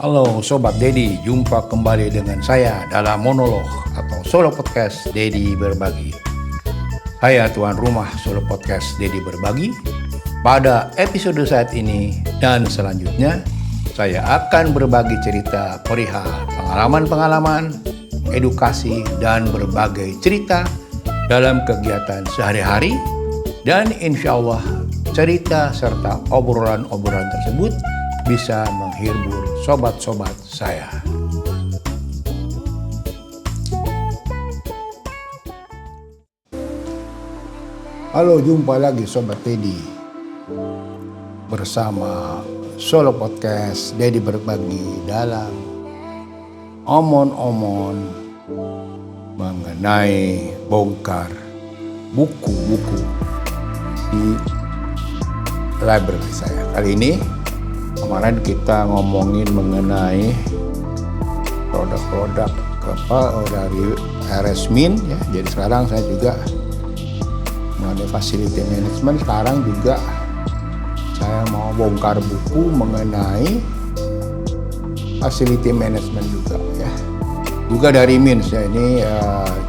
Halo Sobat Dedi, jumpa kembali dengan saya dalam monolog atau solo podcast Dedi Berbagi. Saya tuan rumah solo podcast Dedi Berbagi. Pada episode saat ini dan selanjutnya, saya akan berbagi cerita perihal pengalaman-pengalaman, edukasi, dan berbagai cerita dalam kegiatan sehari-hari. Dan insya Allah cerita serta obrolan-obrolan tersebut bisa menghibur sobat-sobat saya. Halo, jumpa lagi Sobat Dedi bersama solo podcast Dedi Berbagi dalam omon-omon mengenai bongkar buku-buku di library saya. Kali ini kemarin kita ngomongin mengenai produk-produk dari RS-Min ya. Jadi sekarang saya juga mengenai facility management. Sekarang juga saya mau bongkar buku mengenai facility management juga ya. Juga dari Mins ya, ini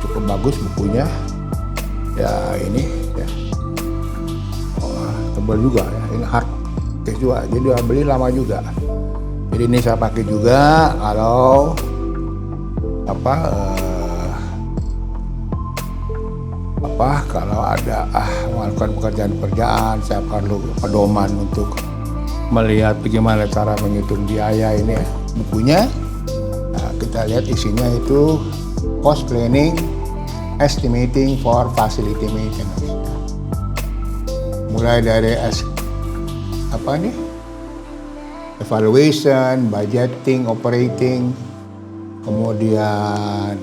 cukup bagus bukunya. Ya ini ya. Tebal juga ya. Ini hard juga, jadi beli lama juga. Jadi ini saya pakai juga kalau kalau ada melakukan pekerjaan saya perlu pedoman untuk melihat bagaimana cara menghitung biaya ini ya. Bukunya kita lihat isinya itu cost planning estimating for facility maintenance, mulai dari evaluation, budgeting, operating, kemudian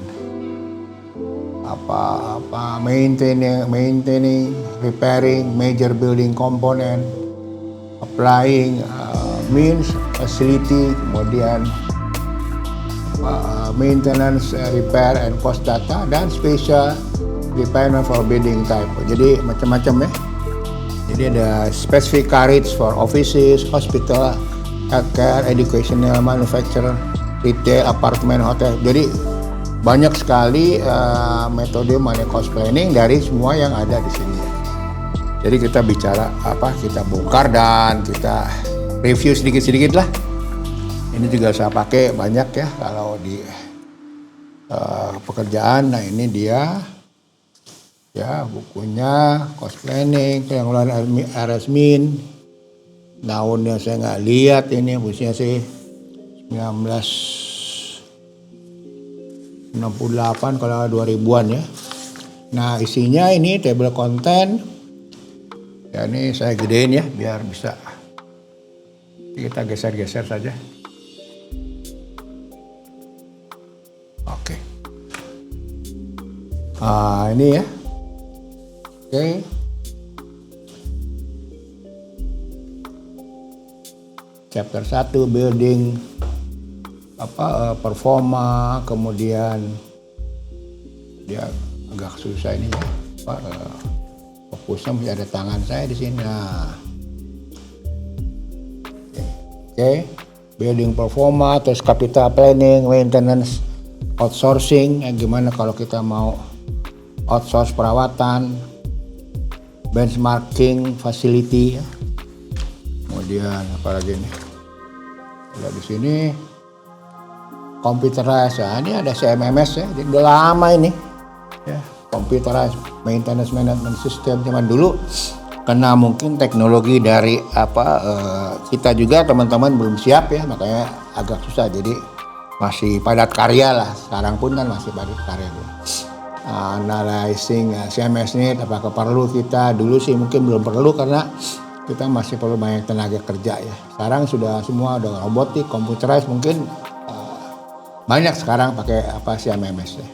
maintaining, repairing major building component, applying means, facility, kemudian maintenance, repair and cost data, dan special requirement for building type. Jadi macam-macam ya. Jadi ada specific rates for offices, hospital, healthcare, educational, manufacturer, retail, apartment, hotel. Jadi banyak sekali metode money cost planning dari semua yang ada di sini. Jadi kita bicara kita bongkar dan kita review sedikit-sedikit lah. Ini juga saya pakai banyak ya kalau di pekerjaan. Nah ini dia. Ya, bukunya cost planning, yang lain RS-Min. Tahunnya saya nggak lihat, ini bukunya sih 1968 kalau 2000-an ya. Nah isinya ini table content. Ya ini saya gedein ya biar bisa kita geser-geser saja. Oke. Ini ya. Oke. Chapter 1 building performa, kemudian dia agak susah ini ya. Fokusnya masih ada tangan saya di sini. Nah. Oke. Building performa, terus capital planning, maintenance, outsourcing, gimana kalau kita mau outsource perawatan, benchmarking facility ya. Kemudian apa lagi nih? Ada di sini computerized. Ini ada CMMS ya. Jadi udah lama ini. Ya, computerized maintenance management system zaman dulu. Karena mungkin teknologi dari kita juga teman-teman belum siap ya, makanya agak susah. Jadi masih padat karya lah. Sekarang pun kan masih padat karya. Analyzing CMS ini apakah perlu kita, dulu sih mungkin belum perlu karena kita masih perlu banyak tenaga kerja ya. Sekarang sudah semua udah robotik, computerized, mungkin banyak sekarang pakai CMS ya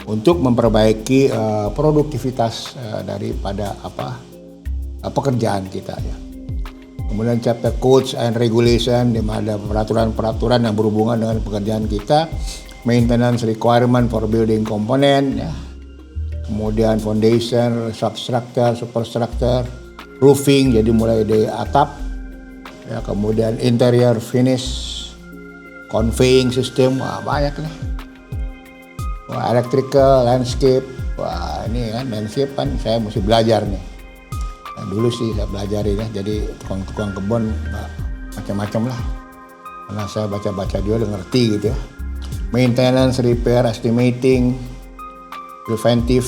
untuk memperbaiki produktivitas daripada pekerjaan kita ya. Kemudian chapter codes and regulation, di mana ada peraturan-peraturan yang berhubungan dengan pekerjaan kita. Maintenance requirement for building component ya. Kemudian foundation, substructure, superstructure, roofing, jadi mulai dari atap ya, kemudian interior finish, conveying system, wah banyak nih. Wah, electrical, landscape, wah ini kan landscape kan saya mesti belajar nih. Nah, dulu sih saya belajarin ya, jadi tukang kebun macam-macam lah. Karena saya baca-baca juga udah ngerti gitu ya. Maintenance, repair, estimating, preventive,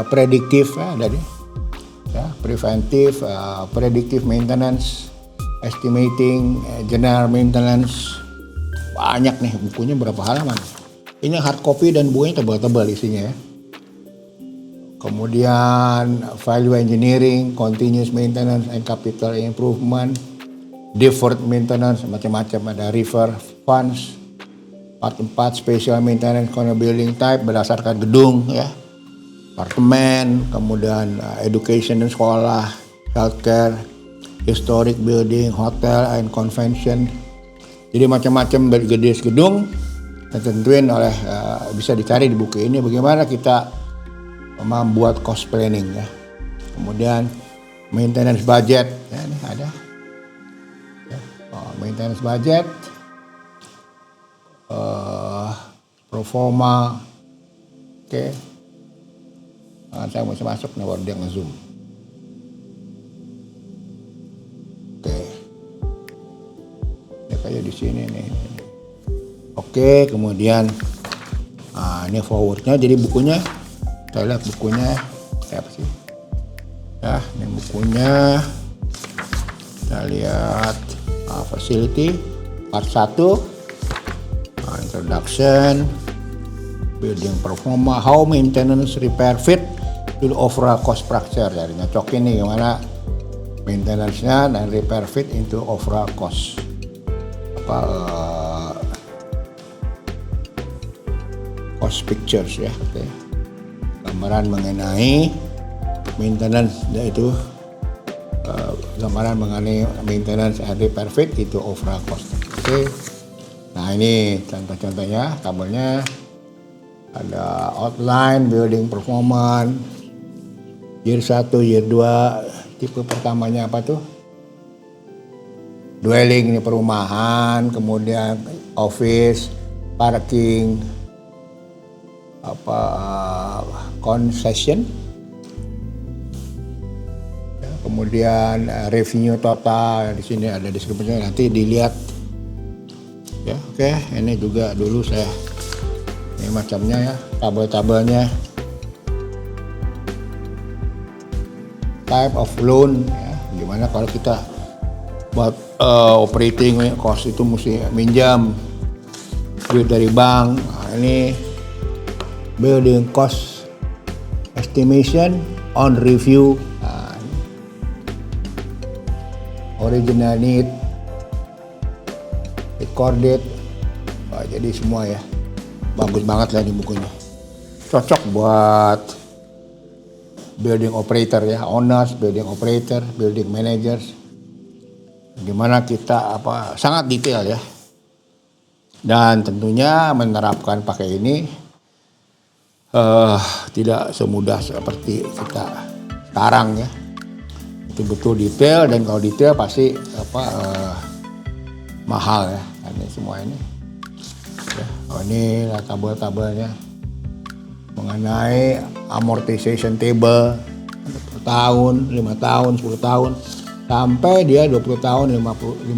predictive ada deh. Ya, preventive, predictive maintenance, estimating, general maintenance. Banyak nih bukunya, berapa halaman. Ini hard copy dan bukunya tebal-tebal isinya ya. Kemudian value engineering, continuous maintenance and capital improvement, deferred maintenance, macam-macam, ada river funds, part 4 special maintenance corner building type berdasarkan gedung ya, apartemen, kemudian education dan sekolah, healthcare, historic building, hotel and convention. Jadi macam-macam jenis gedung ditentuin oleh bisa dicari di buku ini bagaimana kita membuat cost planning ya. Kemudian maintenance budget ya, ini ada ya. Maintenance budget, performa, oke. Nah, saya mau masuk nih baru dia nge-zoom. Oke. Ya kayak di sini nih. Oke, kemudian ini forwardnya, jadi bukunya kita lihat bukunya kayak apa sih ya, ini bukunya kita lihat facility part 1, introduction, building performa, how maintenance, repair, fit to overall cost structure. Jadi nyocokin nih gimana maintenance-nya dan repair fit into overall cost cost pictures ya. Okay. Gambaran mengenai maintenance yaitu gambaran mengenai maintenance and repair fit itu overall cost. Oke. Nah ini contoh-contohnya, tabelnya ada outline, building performance, year 1, year 2, tipe pertamanya apa tuh? Dwelling, ini perumahan, kemudian office, parking, concession, ya, kemudian revenue total di sini ada deskripsinya, nanti dilihat ya. Oke, ini juga dulu saya ini macamnya ya, tabel-tabelnya, type of loan ya, gimana kalau kita buat operating cost itu mesti minjam duit dari bank. Nah, ini building cost estimation on review, original need, recorded, jadi semua ya, bagus banget lah di bukunya, cocok buat building operator ya, owners, building operator, building managers, gimana kita sangat detail ya, dan tentunya menerapkan pakai ini tidak semudah seperti kita sekarang ya. Itu betul detail, dan kalau detail pasti mahal ya. Ini semua ini. Ya, ini tabel-tabelnya mengenai amortization table per tahun, 5 tahun, 10 tahun, sampai dia 20 tahun, 50,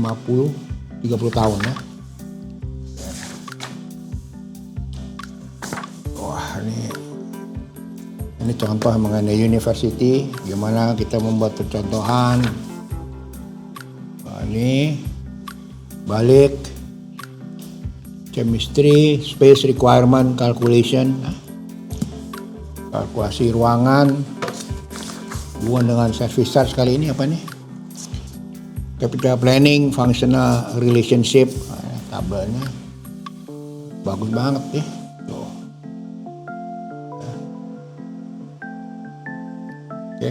30 tahun ya. Ini contoh mengenai university, gimana kita membuat percontohan. Nah, ini balik chemistry, space requirement calculation, kalkulasi ruangan, hubungan dengan service charge. Kali ini apa nih? Capital planning, functional relationship, tabelnya bagus banget ya. Oke.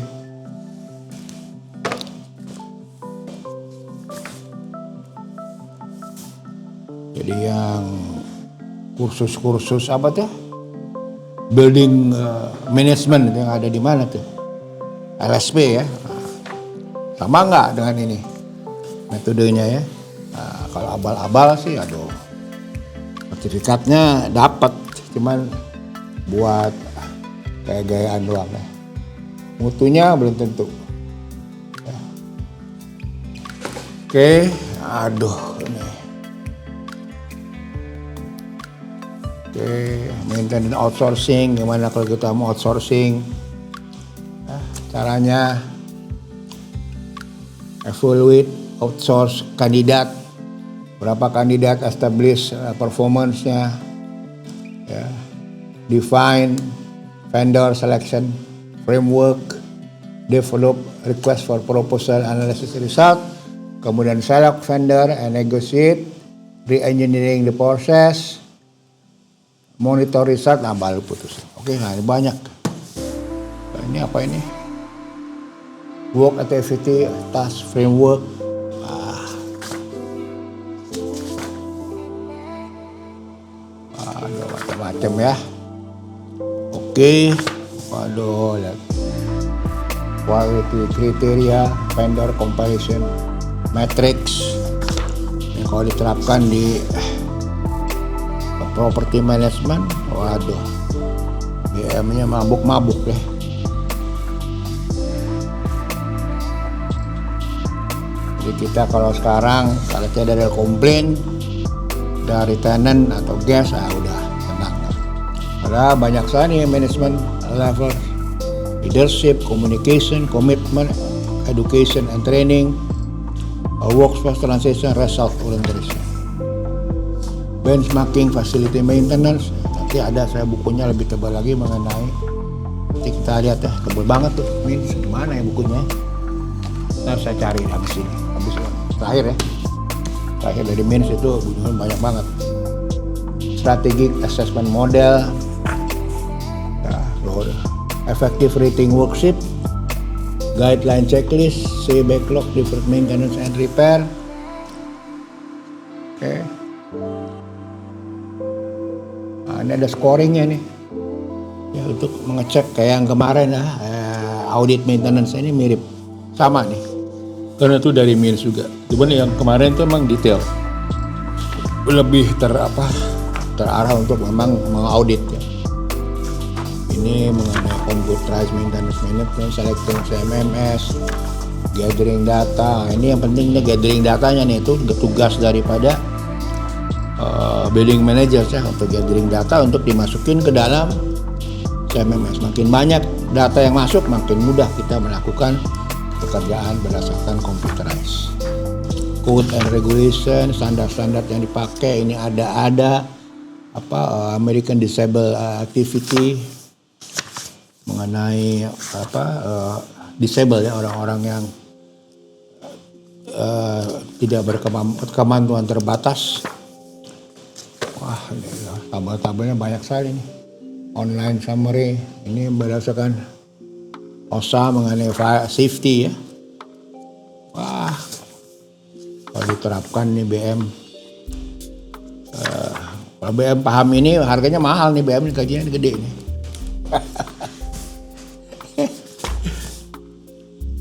Jadi yang kursus-kursus apa tuh? Building management yang ada di mana tuh? LSP ya. Sama nggak dengan ini? metodenya ya. Nah, kalau abal-abal sih aduh, sertifikatnya dapat, cuman buat kayak gayaan doang ya. Mutunya belum tentu. Ya. Oke, aduh ini. Oke, maintenance outsourcing, gimana kalau kita mau outsourcing? Caranya evaluate outsource kandidat, berapa kandidat, establish performance-nya, ya. Define vendor selection framework, develop request for proposal analysis result, kemudian select vendor and negotiate, re-engineering the process, monitor result, nah baru putus. Oke, nah ini banyak. Nah, ini apa ini? Work activity task framework. Ada macam-macam ya. Oke. Aduh, lihat. Quality criteria, vendor comparison matrix. Ini kalau diterapkan di property management, waduh, BM-nya mabuk-mabuk deh. Jadi kita kalau sekarang kalau tidak ada komplain dari tenant atau guest, udah tenang. Ada banyak sekali management level, leadership, communication, commitment, education and training, workforce transition, result orientation, benchmarking, facility maintenance. Nanti ada saya bukunya lebih tebal lagi mengenai. Nanti kita lihat ya, tebal banget tuh. Ini di mana ya bukunya? Ntar saya cari habis ini. Habis terakhir ya. Terakhir dari Mins itu bukunya banyak banget. Strategic assessment model, effective rating worksheet, guideline checklist, say backlog, deferred maintenance and repair. Oke. Nah, ini ada scoringnya nih. Ya, untuk mengecek kayak yang kemarin ya, audit maintenance ini mirip, sama nih. Karena itu dari Mins juga. Cuman yang kemarin itu memang detail, lebih terarah untuk memang mengaudit ya. Ini mengenai computerized maintenance management, selecting CMMS, gathering data. Ini yang penting nih, gathering datanya nih, itu tugas daripada building manager ya, untuk gathering data untuk dimasukin ke dalam CMMS. Makin banyak data yang masuk, makin mudah kita melakukan pekerjaan berdasarkan computerized. Code and regulation, standar-standar yang dipakai ini ada American Disable Activity, mengenai disable ya, orang-orang yang tidak berkemampuan terbatas. Wah, ini tabel-tabelnya banyak sekali nih. Online summary ini berdasarkan OSHA mengenai safety ya. Wah, kalau diterapkan nih BM, kalau BM paham ini harganya mahal nih, BM ini gajinya gede nih.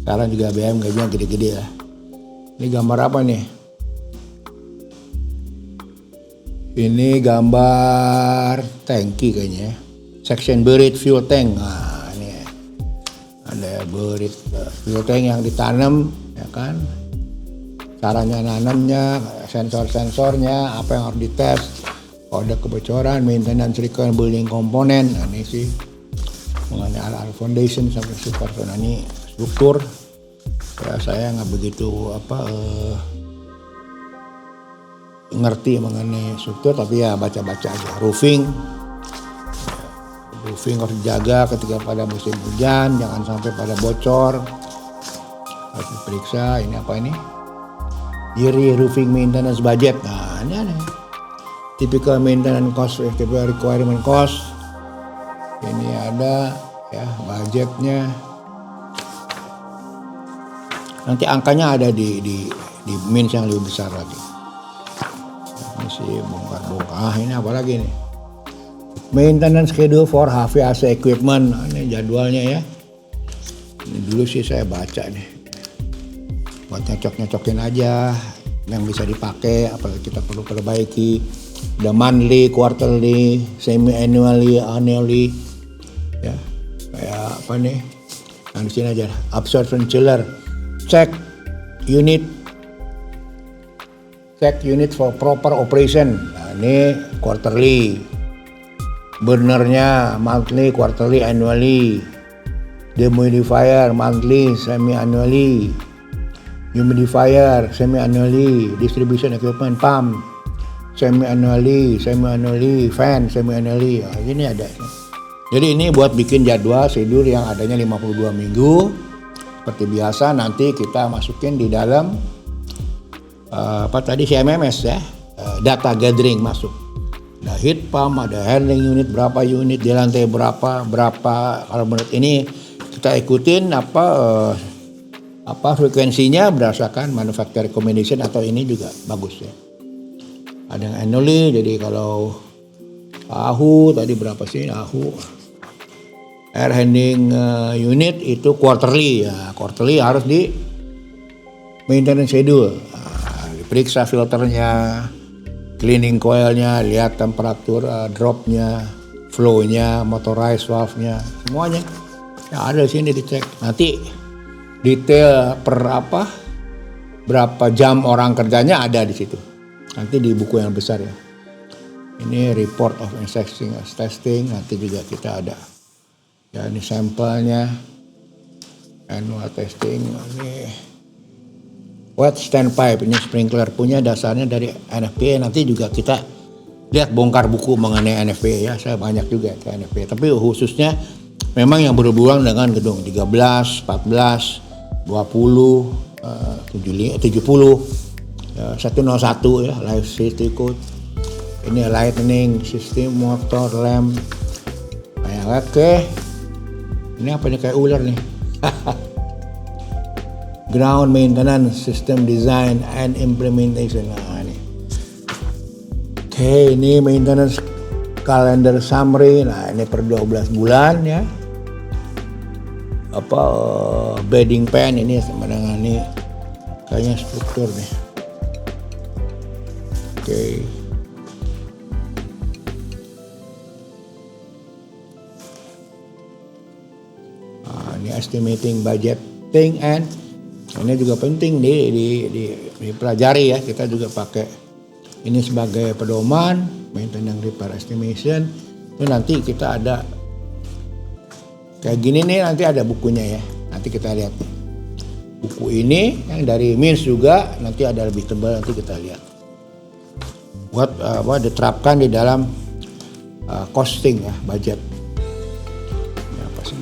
Sekarang juga BM gajinya gede-gede lah. Ini gambar apa nih? Ini gambar tangki kayaknya ya. Section buried fuel tank. Nah, ini ada buried fuel tank yang ditanam ya kan. Caranya nanamnya, sensor-sensornya, apa yang harus dites, kalau ada kebocoran, maintenance requirement building komponen. Nah, ini sih mengenai alat foundation sampai super. Nah, ini struktur. Ya, saya nggak begitu ngerti mengenai struktur, tapi ya baca-baca aja. Roofing harus dijaga ketika pada musim hujan, jangan sampai pada bocor. Harus diperiksa. Ini apa ini? Yearly roofing maintenance budget. Nah, ini ada. Typical maintenance cost, typical requirement cost. Ini ada ya budgetnya. Nanti angkanya ada di Mins yang lebih besar lagi. Ini sih bongkar-bongkar. Ini apa lagi nih? Maintenance schedule for HVAC equipment. Nah, ini jadwalnya ya. Ini dulu sih saya baca nih. buat nyocok-nyocokin aja yang bisa dipakai, apalagi kita perlu perbaiki. Ada monthly, quarterly, semi annually, annually, ya kayak apa nih? Nah, di sini aja absorption chiller, check unit for proper operation. Nah, ini quarterly, burnernya monthly, quarterly, annually, dehumidifier monthly, semi annually, humidifier semi annually, distribution equipment pump semi annually, fan semi annually. Nah, ini ada. Jadi ini buat bikin jadwal schedule yang adanya 52 minggu. Seperti biasa nanti kita masukin di dalam CMMS ya, data gathering masuk. Ada heat pump, ada handling unit berapa unit, di lantai berapa. Kalau menurut ini kita ikutin apa frekuensinya berdasarkan manufacturer recommendation, atau ini juga bagus ya. Ada yang annually, jadi kalau AHU tadi berapa sih AHU? Air handling unit itu quarterly ya. Quarterly harus di maintenance schedule. Diperiksa filternya, cleaning coilnya, lihat temperatur dropnya, flow-nya, motorized valve-nya, semuanya. Ya, ada di sini dicek. Nanti detail berapa jam orang kerjanya ada di situ. Nanti di buku yang besar ya. Ini report of testing, nanti juga kita ada. Ya, ini sampelnya, annual testing. Ini wet standpipe, ini sprinkler punya dasarnya dari NFPA. Nanti juga kita lihat bongkar buku mengenai NFPA ya. Saya banyak juga ke NFPA, tapi khususnya memang yang berhubungan dengan gedung 13, 14, 20, 70, 101 ya, life safety code. Ini lightning system, motor, lamp. Oke. Ini apa nih, kayak ular nih. Ground maintenance system design and implementation. Nah, ini. Oke, ini maintenance calendar summary. Nah, ini per 12 bulan ya. Bedding pan ini sama dengan ini kayaknya struktur nih. Oke. Nah, ini estimating budgeting, and ini juga penting dipelajari ya. Kita juga pakai ini sebagai pedoman maintenance repair estimation. Itu nanti kita ada kayak gini nih, nanti ada bukunya ya. Nanti kita lihat buku ini yang dari Mins juga, nanti ada lebih tebal, nanti kita lihat. Buat diterapkan di dalam costing ya, budget. Ini apa sih?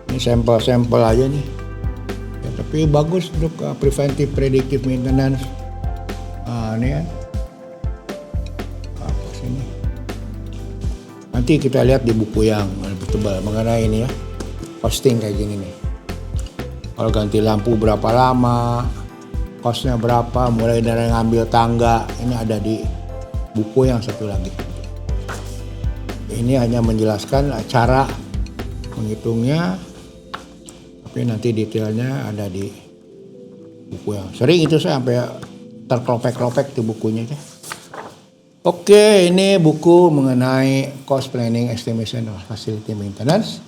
Ini sampel aja nih. Ya, tapi bagus untuk preventive predictive maintenance. Ini kan. Apa sih ini? Nanti kita lihat di buku yang lebih tebal mengenai ini ya. Costing kayak gini nih. Kalau ganti lampu berapa lama, costnya berapa, mulai dari ngambil tangga, ini ada di buku yang satu lagi. Ini hanya menjelaskan cara menghitungnya, tapi nanti detailnya ada di buku yang sering itu saya sampai terklopek-klopek tuh bukunya. Oke, ini buku mengenai cost planning estimation of facility maintenance.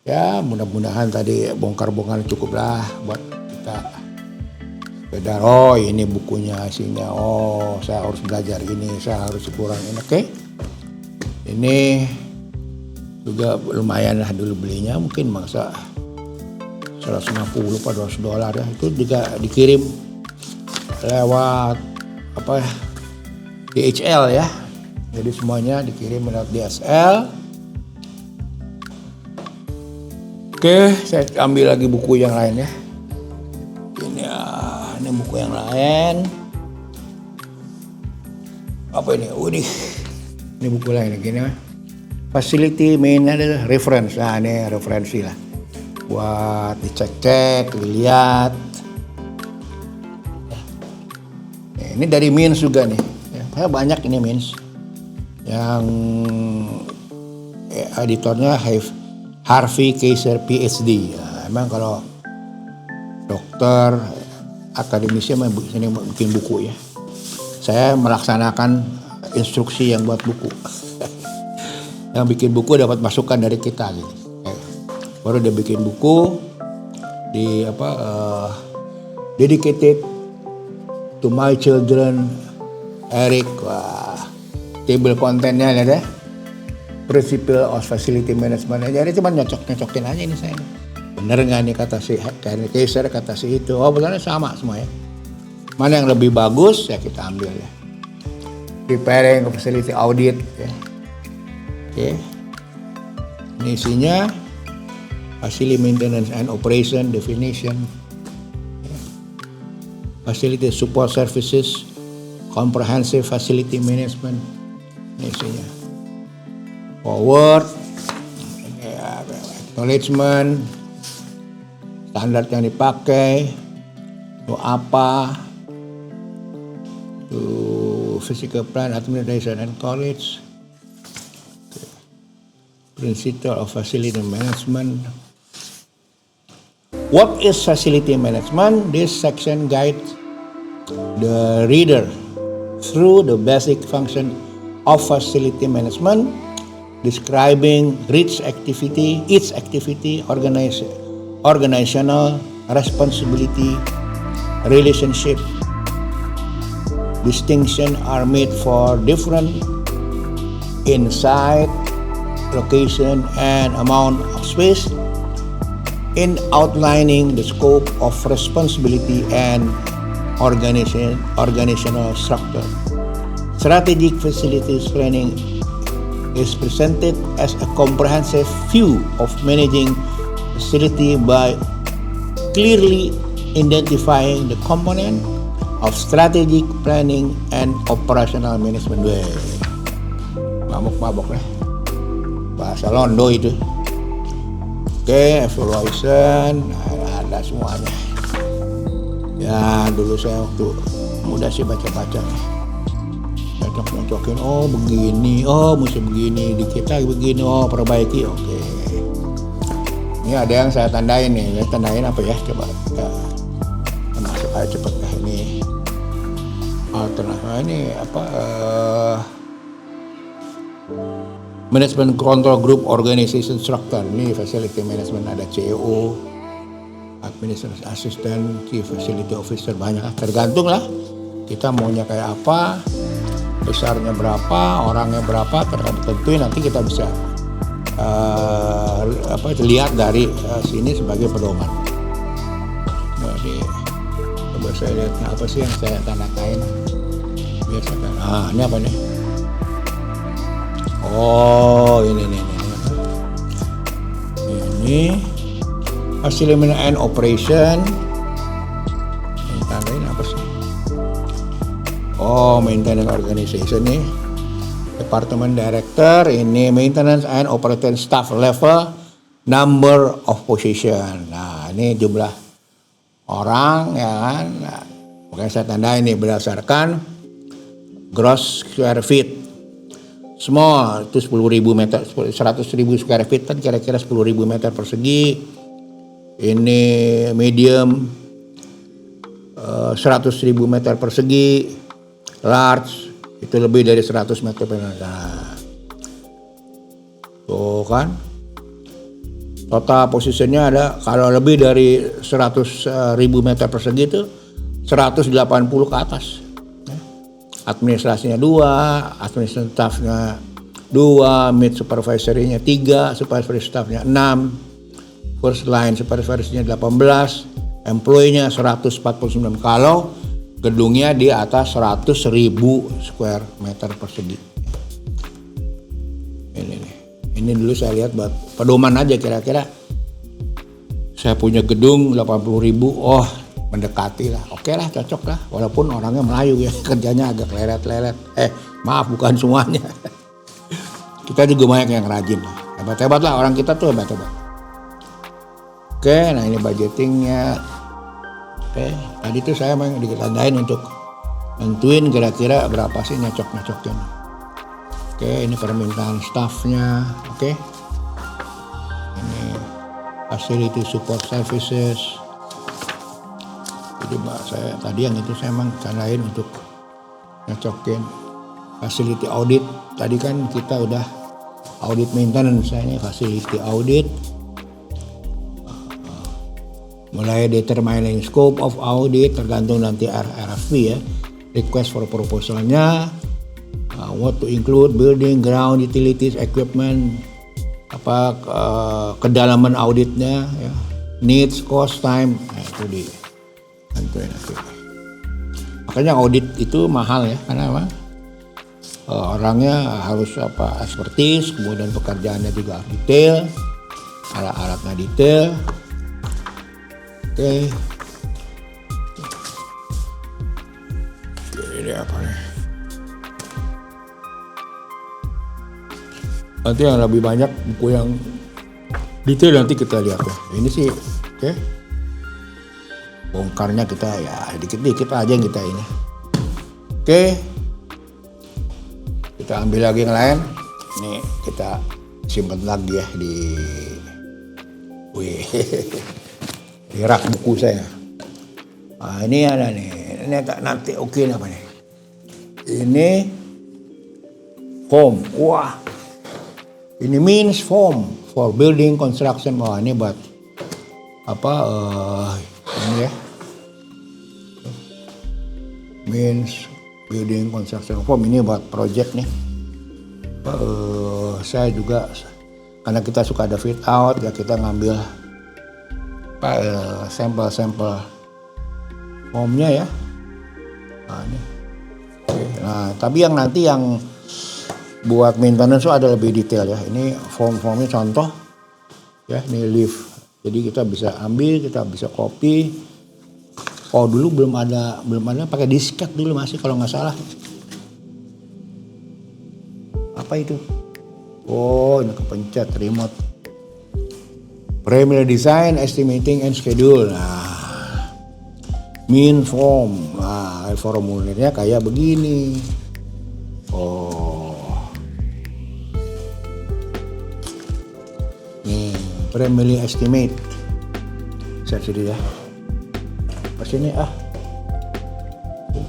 Ya, mudah-mudahan tadi bongkar-bongkar cukuplah buat kita beda. Oh, ini bukunya isinya. Oh, saya harus belajar ini, saya harus kurang ini. Oke. Ini juga lumayan lah dulu belinya, mungkin masa $150 atau $200 ya. Itu juga dikirim lewat DHL ya. Jadi semuanya dikirim lewat DHL. Oke, saya ambil lagi buku yang lain ya. Ini buku yang lain. Apa ini? Ini buku lain gini. Facility maintenance reference. Nah, ini referensi lah. Buat dicek-cek, dilihat. Ini dari Mins juga nih. Ya, banyak ini Mins. Yang editornya Harvey Kaiser PhD. Nah, emang kalau dokter akademisi yang bikin buku ya. Saya melaksanakan instruksi yang buat buku. Yang bikin buku dapat masukan dari kita gitu. Baru dia bikin buku di dedicated to my children, Eric. Wah, table kontennya ada. Principle of Facility Management. Jadi cuma nyocok-nyocokin aja ini saya. Bener nggak nih kata si Kaiser, kata si itu. Oh benar sama semua ya. Mana yang lebih bagus ya kita ambil ya. Preparing Facility Audit ya. Oke. Ini isinya Facility Maintenance and Operation Definition. Facility Support Services, Comprehensive Facility Management. Ini isinya. Forward, acknowledgement, standar yang dipakai, itu apa, itu physical plan, administration and college, principle of facility management. What is facility management? This section guides the reader through the basic function of facility management, describing its activity, organizational responsibility, relationship. Distinction are made for different inside, location, and amount of space in outlining the scope of responsibility and organizational structure. Strategic facilities planning is presented as a comprehensive view of managing facility by clearly identifying the component of strategic planning and operational management. Mabok lah. Bahasa Londo itu. Oke, evaluation, ada semuanya. Ya, dulu saya waktu muda sih baca-baca. Nyocok-nyocokin, oh begini, oh mesti begini, di kita begini, oh perbaiki, oke. Ini ada yang saya tandain nih, saya tandain apa ya, coba kita masuk aja cepet lah ini. Ini apa, Management Control Group Organization Structure, ini Facility Management, ada CEO, Administrative Assistant, Chief Facility Officer, banyak, tergantung lah kita maunya kayak apa. Besarnya berapa, orangnya berapa, tentunya nanti kita bisa lihat dari sini sebagai pedoman. Jadi coba saya lihat apa sih yang saya tanda-tandain. Biasakan. Ini apa nih? Oh, ini. Ini Facility and Operation. Ini tandain apa sih? Oh, Maintenance Organization nih, Department Director, ini Maintenance and Operating Staff Level, Number of Position. Nah, ini jumlah orang ya kan. Nah, makanya saya tandain ini berdasarkan gross square feet. Small itu 10.000 meter, 100.000 square feet kan kira-kira 10.000 meter persegi. Ini medium 100.000 meter persegi. Large itu lebih dari 100 meter persegi. Nah, tuh kan total posisinya ada, kalau lebih dari 100.000 meter persegi itu 180 ke atas. Administrasinya 2, administrative staffnya 2, mid supervisory-nya 3, supervisory staffnya 6, first line supervisory-nya 18, employee-nya 149 kalau gedungnya di atas 100.000 square meter persegi. Ini dulu saya lihat buat pedoman aja kira-kira. Saya punya gedung 80.000, oh mendekati lah, oke lah, cocok lah. Walaupun orangnya Melayu ya, kerjanya agak lelet-lelet. Maaf bukan semuanya. Kita juga banyak yang rajin. Hebat-hebat lah orang kita tuh, hebat-hebat. Oke, nah ini budgetingnya. Oke, tadi tuh saya memang ditandain untuk nentuin kira-kira berapa sih nyocok-nyocokin. Oke, ini permintaan staffnya. Oke, ini facility support services. Jadi saya tadi yang itu saya emang candain untuk nyocokin facility audit. Tadi kan kita udah audit maintenance, ini facility audit. Mulai determining scope of audit tergantung nanti RFP ya, request for proposalnya, what to include, building, ground, utilities, equipment, kedalaman auditnya, ya, needs, cost, time, itu di tentuin nanti. Makanya audit itu mahal ya, karena apa? Orangnya harus expertise, kemudian pekerjaannya juga detail, alat-alatnya detail. Oke. Ini apa nih? Nanti yang lebih banyak buku yang detail nanti kita lihat ya. Ini sih, oke. Bongkarnya kita ya dikit-dikit aja yang kita ini. Oke. Kita ambil lagi yang lain. Nih kita simpan lagi ya di rak buku saya. Nah, ini ada nih. Ini nanti oke apa nih? Ini foam. Wah. Ini means foam for building construction. Wah, ini buat ini ya. Means building construction foam, ini buat project nih. Saya juga karena kita suka ada fit out ya, kita ngambil sampel-sampel foamnya ya. Nah, ini. Oke. Nah, tapi yang nanti yang buat maintenance itu ada lebih detail ya. Ini foam-foamnya contoh ya, ini leaf. Jadi kita bisa ambil, kita bisa copy. Oh dulu belum ada pakai disket dulu masih kalau nggak salah. Apa itu? Oh ini kepencet remote. Preliminary design, estimating and schedule. Nah, mean form. Nah, formulirnya kayak begini. Oh. Nih, preliminary estimate. Saya sini ya. Pas ini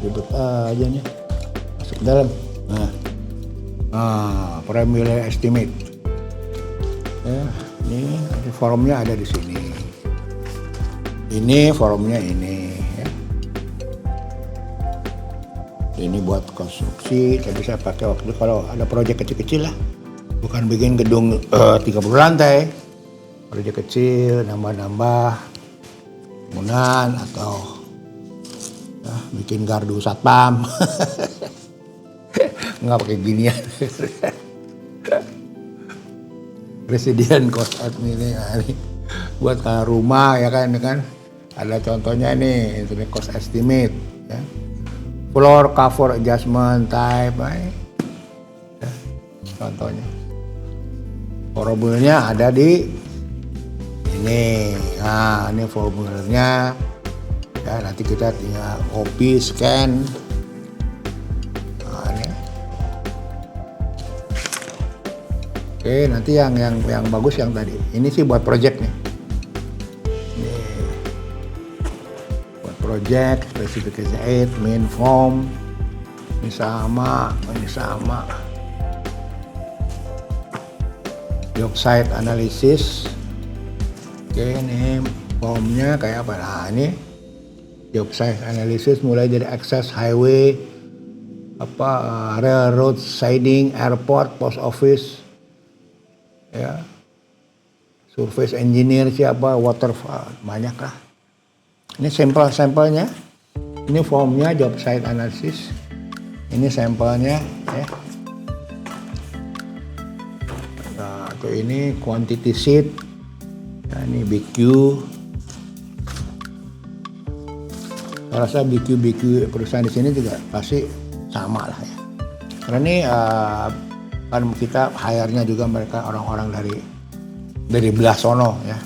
ribet aja nih. Masuk ke dalam. Nah, preliminary estimate. Ya. Ini forumnya ada di sini. Ini forumnya ini ya. Ini buat konstruksi. Tadi saya pakai waktu kalau ada proyek kecil-kecil lah. Bukan bikin gedung 30 lantai. Proyek kecil, nambah-nambah bangunan atau ya, bikin gardu satpam. Nggak pakai ginian. Presiden cost admin ini buat rumah ya kan, ada contohnya nih, internet cost estimate ya. Floor cover adjustment type ya, contohnya. Formulanya ada di ini. Nah, ini formulanya ya, nanti kita tinggal copy, scan. Oke, nanti yang bagus yang tadi. Ini sih buat project nih. Ini buat project, specification 8, main form. Ini sama. Job site analysis. Oke, ini formnya kayak apa? Nah, ini job site analysis mulai dari access highway, railroad siding, airport, post office. Ya, surface engineer siapa, water, banyak lah. Ini sampelnya, ini formnya job site analysis, ini sampelnya ya. Nah, atau ini quantity sheet, ya, ini BQ. Saya rasa BQ perusahaan di sini juga pasti sama lah ya. Karena ini kan kita hire-nya juga mereka orang-orang dari belah sono ya.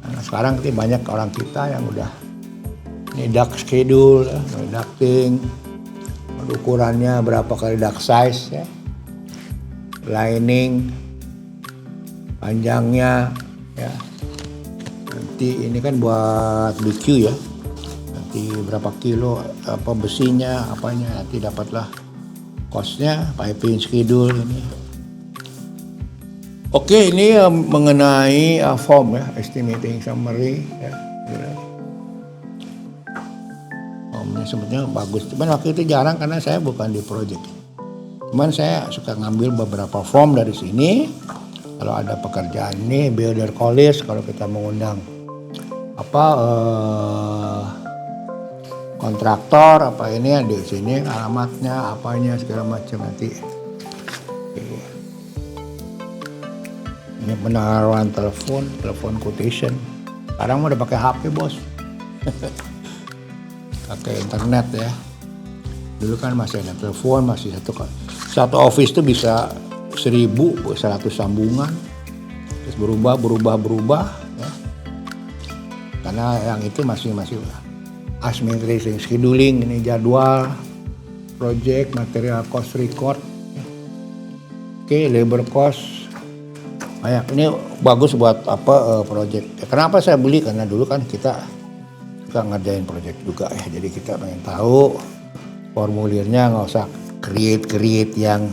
Nah, sekarang banyak orang kita yang udah ini duct schedule, ya, ducting, ukurannya berapa kali duct size ya, lining, panjangnya ya. Nanti ini kan buat BQ ya, nanti berapa kilo apa besinya apanya, nanti dapatlah cost-nya, piping schedule ini. Oke, ini mengenai form ya, estimating summary ya. Formnya sebetulnya bagus, cuman waktu itu jarang karena saya bukan di project. Cuman saya suka ngambil beberapa form dari sini. Kalau ada pekerjaan ini, builder college, kalau kita mengundang kontraktor apa ini di sini alamatnya apanya segala macam nanti. Ini penawaran telepon quotation. Sekarang udah pakai HP bos, pakai internet ya. Dulu kan masih ada telepon, masih satu office tuh bisa 1.100 sambungan, terus berubah ya. Karena yang itu masih administration scheduling, ini jadwal, project, material cost record, ya. Oke, labor cost. Ini bagus buat project. Kenapa saya beli? Karena dulu kan kita ngerjain project juga ya. Jadi kita pengen tahu formulirnya, nggak usah create yang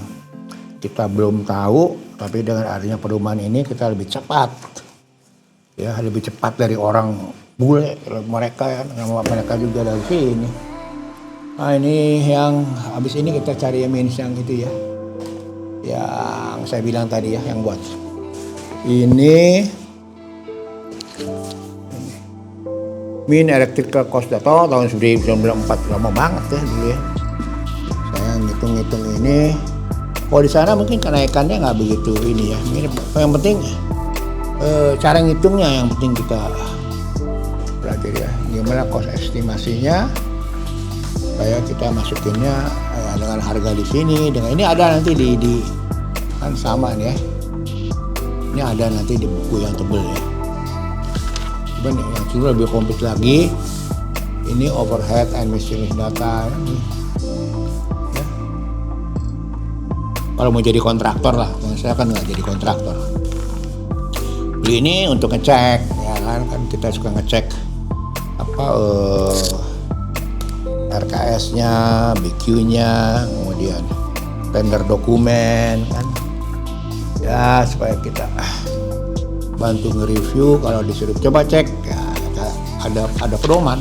kita belum tahu. Tapi dengan adanya perumahan ini kita lebih cepat. Ya, lebih cepat dari orang bule mereka ya. Mereka juga dari sini. Nah, ini yang habis ini kita cari yang itu ya. Yang saya bilang tadi ya, yang buat. Ini min electrical cost data tahun 1994, lama banget ya dulu ya. Saya ngitung ini. Kalau di sana mungkin kenaikannya nggak begitu ini ya. Yang penting cara ngitungnya yang penting kita pelajari ya. Gimana cost estimasinya? Supaya kita masukinnya dengan harga di sini. Dengan ini ada nanti di kan sama nih ya. Ini ada nanti di buku yang tebel ya. Cuman yang sudah lebih komplit lagi. Ini overhead and miscellaneous data. Ya. Kalau mau jadi kontraktor lah, saya kan nggak jadi kontraktor. Beli ini untuk ngecek, ya kan kita suka ngecek RKS-nya, BQ-nya, kemudian tender dokumen kan. Ya supaya kita bantu nge-review, kalau disuruh coba cek ya, ada pedoman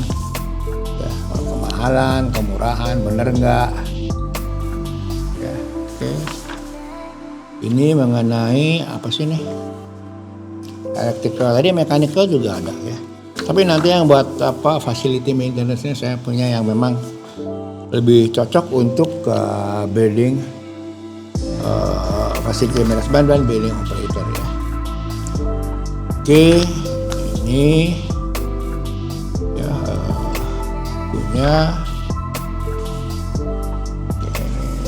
ya, kemahalan, kemurahan, bener nggak ya. Oke. Ini mengenai apa sih nih, electrical, tadi mechanical juga ada ya, tapi nanti yang buat facility maintenance-nya saya punya yang memang lebih cocok untuk building facility management dan building operator ya. Oke, ini ya punya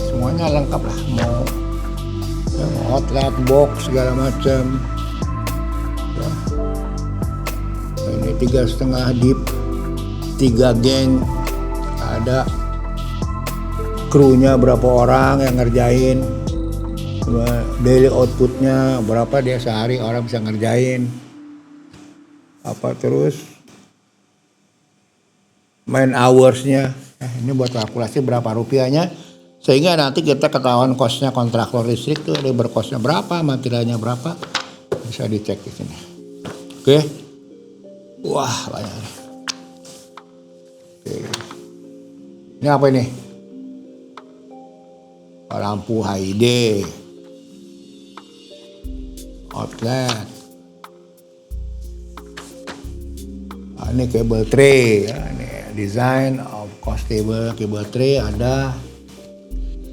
semuanya lengkap lah, mau outlet box segala macam ya. Ini 3,5 deep, 3 geng, ada krunya berapa orang yang ngerjain, daily outputnya berapa dia sehari orang bisa ngerjain terus main hoursnya. Ini buat kalkulasi berapa rupiahnya, sehingga nanti kita ketahuan costnya kontraktor listrik tuh labor costnya berapa, materialnya berapa, bisa dicek di sini. Oke. Wah banyak nih. Oke. Ini apa ini? Lampu HID, outlet. Ini cable tray ya, ini design of cost table cable tray ada.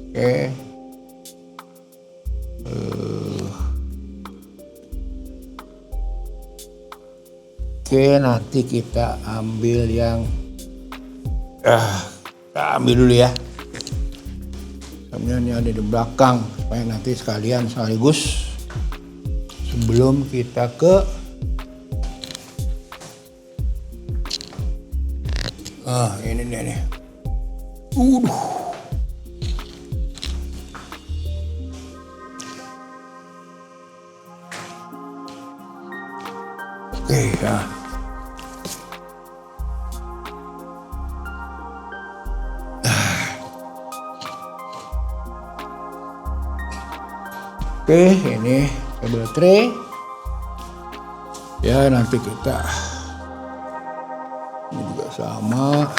Oke. Oke, nanti kita ambil yang ambil dulu ya. Ini ada di belakang supaya nanti sekaligus sebelum kita ke ini dia nih. Oke ya. Oke, ini kabel tray. Ya, nanti kita ini juga sama.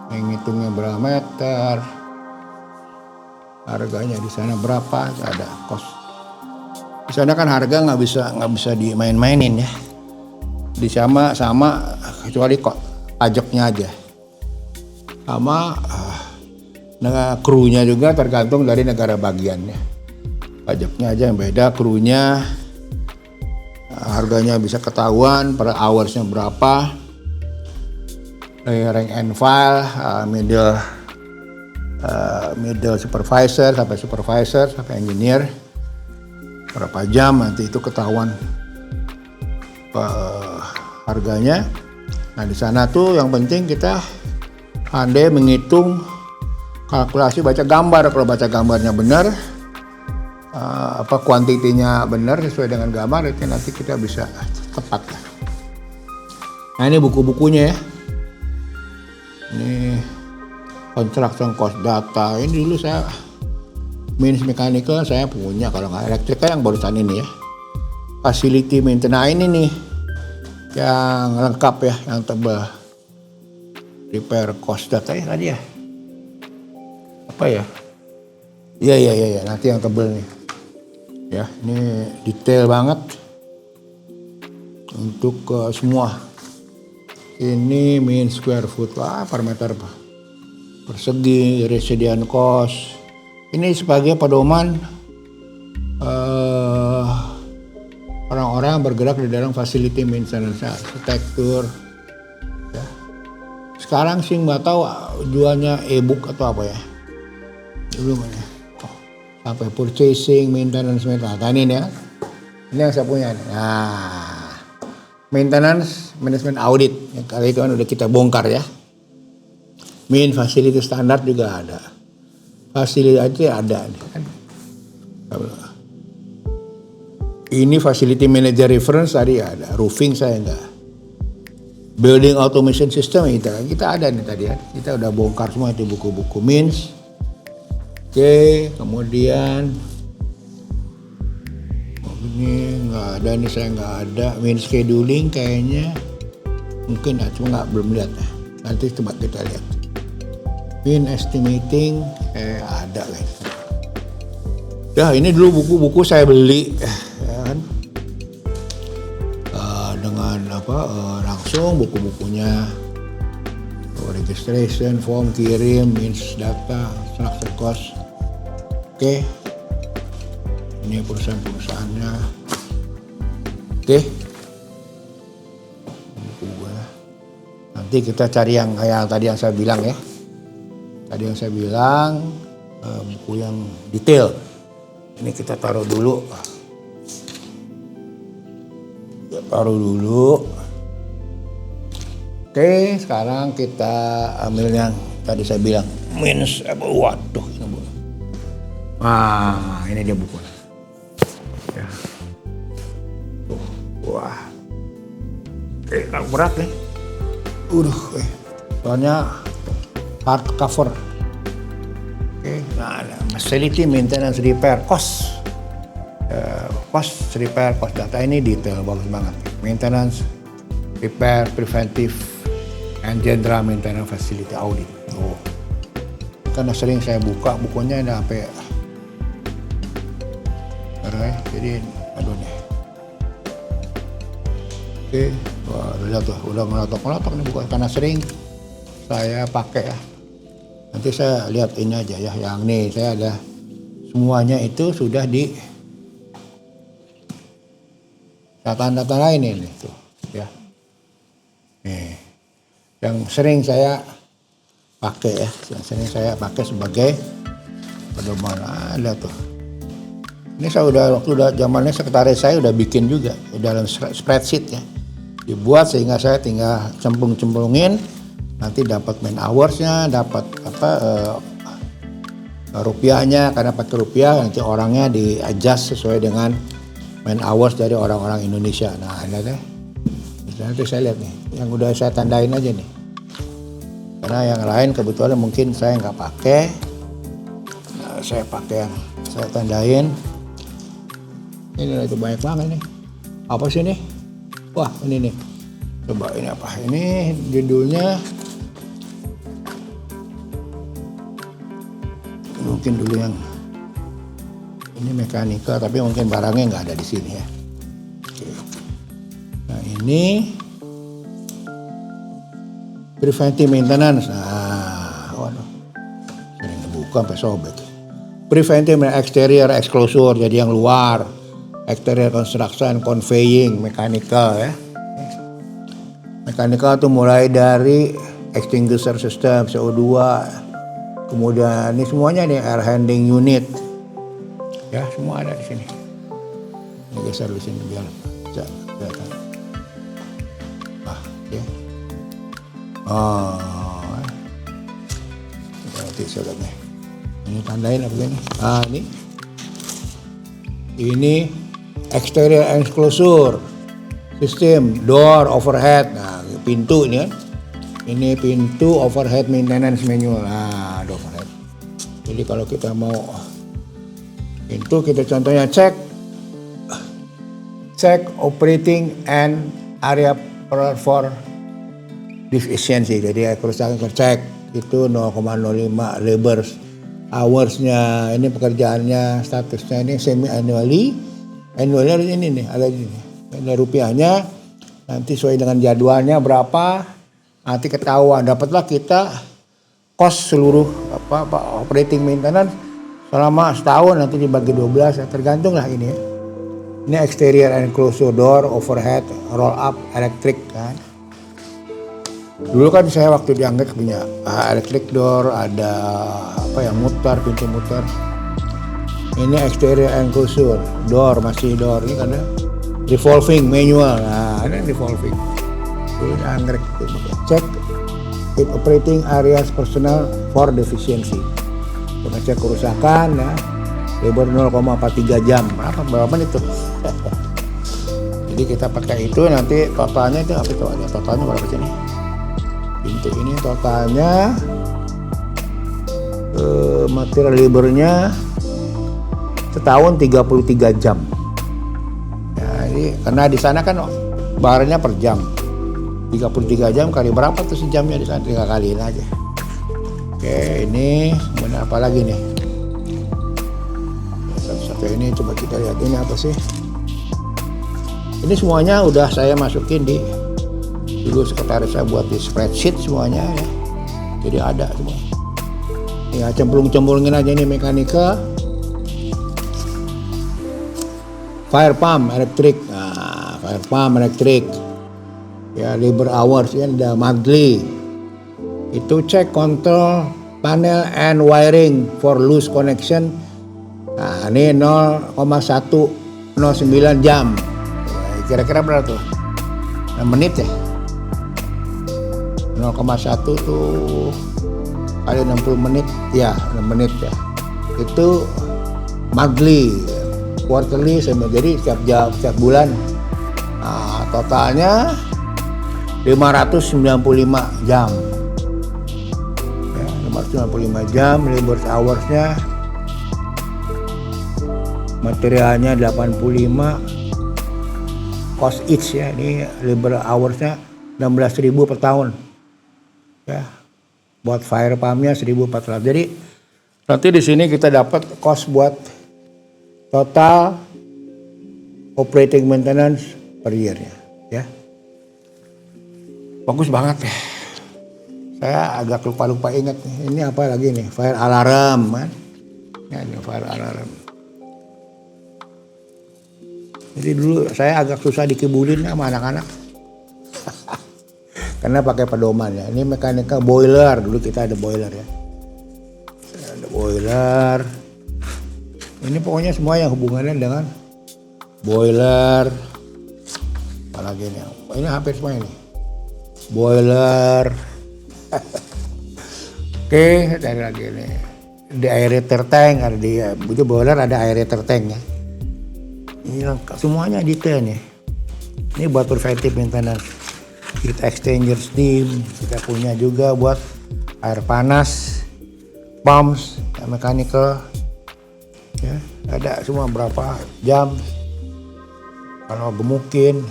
Menghitungnya berapa meter. Harganya di sana berapa? Ada kos. Di sana kan harga nggak bisa dimain-mainin ya. Di sama kecuali kok pajaknya aja. Sama krunya juga tergantung dari negara bagiannya. Pajaknya aja yang beda, krunya harganya bisa ketahuan per hoursnya berapa. Dari rank and file, middle supervisor sampai engineer berapa jam, nanti itu ketahuan harganya. Nah di sana tuh yang penting kita pandai menghitung, kalkulasi, baca gambar. Kalau baca gambarnya benar, kuantitinya benar sesuai dengan gambar, itu nanti kita bisa tepat. Nah ini buku-bukunya ya. Ini construction cost data. Ini dulu saya Means Mechanical saya punya, kalau nggak elektrika yang barusan ini ya. Facility maintenance ini nih yang lengkap ya, yang tebal. Repair cost data ya tadi ya. Apa ya? Iya, nanti yang tebal nih. Ya, ini detail banget untuk semua. Ini mean square foot per meter persegi, resident cost. Ini sebagai pedoman orang-orang bergerak di dalam facility maintenance, arsitektur. Ya. Sekarang sih nggak tahu jualnya e-book atau apa ya. Belum ya. Sampai purchasing, maintenance. Nah ini ya. Ini yang saya punya. Nah, maintenance management audit. Yang kali itu kan udah kita bongkar ya. Main facility standard juga ada. Facility aja ada nih kan. Ini facility manager reference tadi ada. Roofing saya enggak. Building automation system kita ada nih tadi ya. Kita udah bongkar semua itu buku-buku means. Oke, kemudian ini nggak ada nih, saya nggak ada mean scheduling kayaknya, mungkin cuma belum lihat ya. Nanti coba kita lihat. Mean estimating ada lah. Ya ini dulu buku-buku saya beli ya kan. Dengan langsung buku-bukunya, registration form kirim, means data, structure cost. Oke, ini perusahaannya. Oke, nanti kita cari yang kayak tadi yang saya bilang ya. Tadi yang saya bilang buku yang detail. Ini kita taruh dulu. Oke, sekarang kita ambil yang tadi saya bilang minus. Waduh, wah ini dia buku. Ya. Wah, oke, berat nih. Soalnya hard cover. Oke, nah facility maintenance repair cost. Cost repair cost data ini detail bagus banget. Maintenance, repair, preventive, and general maintenance facility audit. Karena sering saya buka bukunya ada sampai jadi aduh nih. Oke, lihat tuh udah meletok nih buku karena sering saya pakai ya. Nanti saya lihat ini aja ya, yang nih saya ada semuanya itu sudah di data-data lain ini tuh ya. Nih, yang sering saya pakai ya, sebagai pedoman. Ada tuh. Ini saya waktu zamannya sekretaris saya udah bikin juga dalam spreadsheet ya. Dibuat sehingga saya tinggal cemplungin, nanti dapat man hoursnya, dapat rupiahnya, karena pakai rupiah nanti orangnya di adjust sesuai dengan man hours dari orang-orang Indonesia. Nah ini deh, nanti saya lihat nih, yang udah saya tandain aja nih. Karena yang lain kebetulan mungkin saya nggak pakai, nah, saya pakai yang saya tandain. Ini itu banyak banget nih. Apa sih nih? Wah ini nih. Coba ini apa? Ini judulnya. Mungkin dulu yang ini mekanika, tapi mungkin barangnya nggak ada di sini ya. Oke. Nah ini preventive maintenance. Nah, waduh, sering dibuka sampai sobek. Preventive exterior exclosure, jadi yang luar, exterior construction, conveying, mechanical ya. Mechanical tuh mulai dari extinguisher system, CO2, kemudian ini semuanya nih air handling unit, ya semua ada di sini. Ini geser di sini biar bisa kelihatan. Oke. Nanti saya lihat nih. Ini tandain apa ini? Ini exterior enclosure system, door overhead. Nah, pintu ini kan. Ini pintu overhead maintenance manual. Nah, overhead. Jadi kalau kita mau pintu, kita contohnya cek operating and area for deficiency. Jadi kerusakan cek itu 0,05 labor hoursnya. Ini pekerjaannya, statusnya ini semi annually ada ini nih, ada ini. Ini rupiahnya nanti sesuai dengan jadwalnya berapa, nanti ketahuan, dapatlah kita cost seluruh operating maintenance selama setahun, nanti dibagi 12 ya, tergantung lah ini ya. Ini exterior enclosure door, overhead, roll up, electric kan. Dulu kan saya waktu diangkat punya electric door, ada muter, pintu muter. Ini exterior enclosure door, masih door ini karena revolving manual. Nah, ini revolving. Dulu diangkat cek operating areas personal for deficiency. Mengecek kerusakan, ya. Labor 0,43 jam. Berapa menit tuh? Jadi kita pakai itu, nanti totalnya itu apa itu? Totalnya berapa sih ini? Pintu ini totalnya material labornya setahun 33 jam. Ya, ini karena di sana kan barnya per jam. 33 jam kali berapa tuh sejamnya di sana? 3 kaliin aja. Oke, ini kemudian apa lagi nih? Satu-satu ini coba kita lihat, ini apa sih? Ini semuanya udah saya masukin di, dulu sekretaris saya buat di spreadsheet semuanya ya. Jadi ada semua. Ya cemplung-cemplungin aja ini mekanika. Fire pump electric. Nah, fire pump electric. Ya labor hours ya, ada monthly. Itu cek control panel and wiring for loose connection. Nah ini 0,109 jam. Kira-kira berapa tuh? 6 menit ya? 0,1 tuh kali 60 menit. Ya 6 menit ya. Itu monthly, quarterly, jadi setiap bulan. Nah totalnya 595 jam. 595 jam, labor hoursnya, materialnya 85, cost each ya, ini labor hoursnya 16.000 per tahun ya, buat fire pumpnya 1.400. Jadi nanti di sini kita dapat cost buat total operating maintenance per year ya. Bagus banget ya. Saya agak lupa ingat nih. Ini apa lagi nih? Fire alarm kan? Ya, ini fire alarm. Jadi dulu saya agak susah dikibulin sama anak-anak. Karena pakai pedoman ya. Ini mekanika boiler. Dulu kita ada boiler ya. Ada boiler. Ini pokoknya semua yang hubungannya dengan boiler. Apalagi ini. Ini hampir semua ini. Boiler. Oke, dari lagi nih. Di aerator tank ada itu boiler, ada aerator tank ya. Ini lengkap semuanya detail nih. Ini buat preventive maintenance. Heat exchanger steam kita punya juga buat air panas, pumps, mechanical. Ya, ada semua berapa jam. Kalau gemukin,